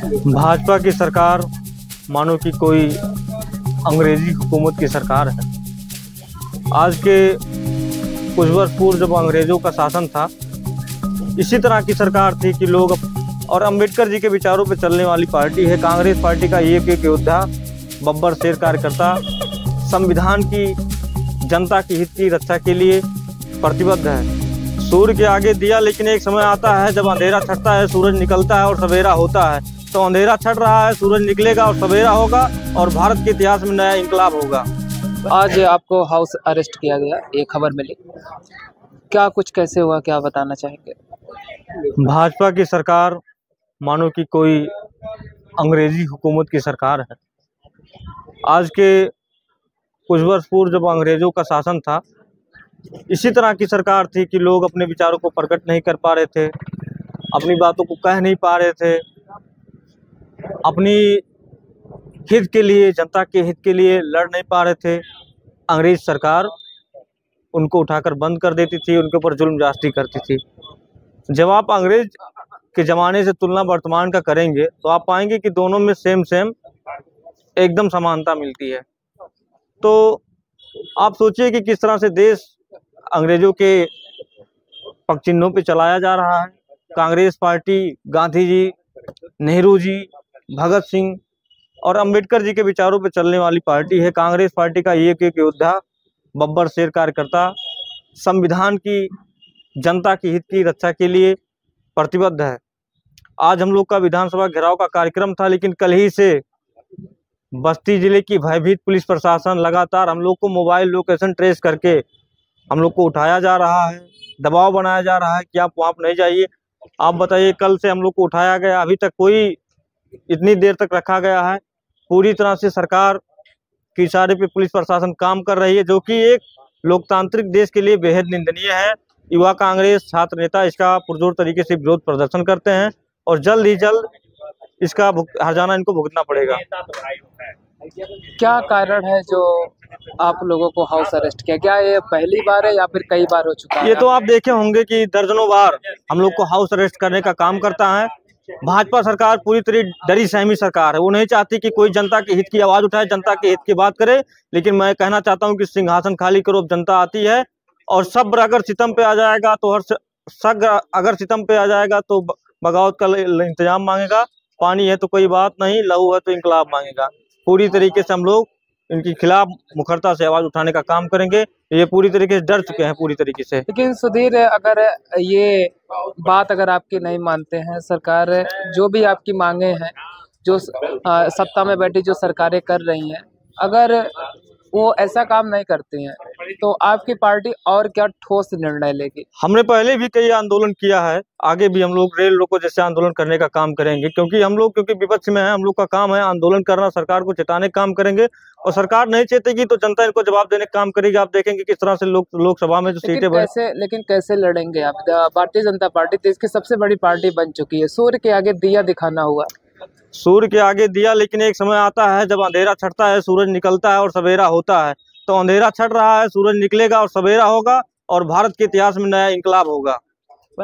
भाजपा की सरकार मानो कि कोई अंग्रेजी हुकूमत की सरकार है। आज के कुछ वर्ष पूर्व जब अंग्रेजों का शासन था, इसी तरह की सरकार थी कि लोग और अंबेडकर जी के विचारों पर चलने वाली पार्टी है कांग्रेस पार्टी का एक योद्धा, बब्बर शेर कार्यकर्ता, संविधान की जनता की हित की रक्षा के लिए प्रतिबद्ध है। सूर्य के आगे दिया, लेकिन एक समय आता है जब अंधेरा छटता है, सूरज निकलता है और सवेरा होता है। तो अंधेरा छट रहा है, सूरज निकलेगा और सवेरा होगा और भारत के इतिहास में नया इंकलाब होगा। आज आपको हाउस अरेस्ट किया गया, ये खबर मिली, क्या कुछ कैसे हुआ, क्या बताना चाहेंगे? भाजपा की सरकार मानो कि कोई अंग्रेजी हुकूमत की सरकार है। आज के कुछ वर्ष पूर्व जब अंग्रेजों का शासन था, इसी तरह की सरकार थी कि लोग अपने विचारों को प्रकट नहीं कर पा रहे थे, अपनी बातों को कह नहीं पा रहे थे, अपनी हित के लिए, जनता के हित के लिए लड़ नहीं पा रहे थे। अंग्रेज सरकार उनको उठाकर बंद कर देती थी, उनके ऊपर जुल्म ज्यादती करती थी। जब आप अंग्रेज के ज़माने से तुलना वर्तमान का करेंगे तो आप पाएंगे कि दोनों में सेम एकदम समानता मिलती है। तो आप सोचिए कि किस तरह से देश अंग्रेजों के पगचिन्हों पे चलाया जा रहा है। कांग्रेस पार्टी गांधी जी, नेहरू जी, भगत सिंह और अंबेडकर जी के विचारों पे चलने वाली पार्टी है। कांग्रेस पार्टी का एक योद्धा, बब्बर शेर कार्यकर्ता, संविधान की जनता की हित की रक्षा के लिए प्रतिबद्ध है। आज हम लोग का विधानसभा घेराव का कार्यक्रम था, लेकिन कल ही से बस्ती जिले की भयभीत पुलिस प्रशासन लगातार हम लोग को मोबाइल लोकेशन ट्रेस करके हम लोग को उठाया जा रहा है, दबाव बनाया जा रहा है कि आप वहाँ नहीं जाइए। आप बताइए, कल से हम लोग को उठाया गया, अभी तक कोई इतनी देर तक रखा गया है। पूरी तरह से सरकार के इशारे पे पुलिस प्रशासन काम कर रही है, जो कि एक लोकतांत्रिक देश के लिए बेहद निंदनीय है। युवा कांग्रेस छात्र नेता इसका पुरजोर तरीके से विरोध प्रदर्शन करते हैं और जल्द ही जल्द इसका हर्जाना इनको भुगतना पड़ेगा। क्या कारण है जो आप लोगों को हाउस अरेस्ट किया? क्या ये पहली बार है या फिर कई बार हो चुका है? ये तो आप देखे होंगे कि दर्जनों बार हम लोग को हाउस अरेस्ट करने का काम करता है। भाजपा सरकार पूरी तरह डरी सहमी सरकार है। वो नहीं चाहती कि कोई जनता के हित की आवाज उठाए, जनता के हित की बात करे। लेकिन मैं कहना चाहता हूं कि सिंहासन खाली करो, अब जनता आती है और सब्र अगर सितम पे आ जाएगा तो अगर सितम पे आ जाएगा तो बगावत का इंतजाम मांगेगा। पानी है तो कोई बात नहीं, लहू है तो इंकलाब मांगेगा। पूरी तरीके से हम लोग इनके खिलाफ मुखरता से आवाज उठाने का काम करेंगे। ये पूरी तरीके से डर चुके हैं पूरी तरीके से। लेकिन सुधीर, अगर ये बात अगर आपकी नहीं मानते हैं, सरकार जो भी आपकी मांगे हैं, जो सत्ता में बैठी जो सरकारें कर रही हैं, अगर वो ऐसा काम नहीं करती हैं तो आपकी पार्टी और क्या ठोस निर्णय लेगी? हमने पहले भी कई आंदोलन किया है, आगे भी हम लोग रेल रोको जैसे आंदोलन करने का काम करेंगे, क्योंकि विपक्ष में है, हम लोग का काम है आंदोलन करना, सरकार को चेताने का काम करेंगे और सरकार नहीं चेतेगी तो जनता इनको जवाब देने का काम करेगी। आप देखेंगे किस तरह से लोकसभा में जो सीटें लेकिन कैसे लड़ेंगे आप? भारतीय जनता पार्टी देश की सबसे बड़ी पार्टी बन चुकी है, सूर्य के आगे दिया दिखाना हुआ। सूर्य के आगे दिया, लेकिन एक समय आता है जब अंधेरा छटता है, सूरज निकलता है और सवेरा होता है। तो अंधेरा छट रहा है, सूरज निकलेगा और सवेरा होगा और भारत के इतिहास में नया इंकलाब होगा।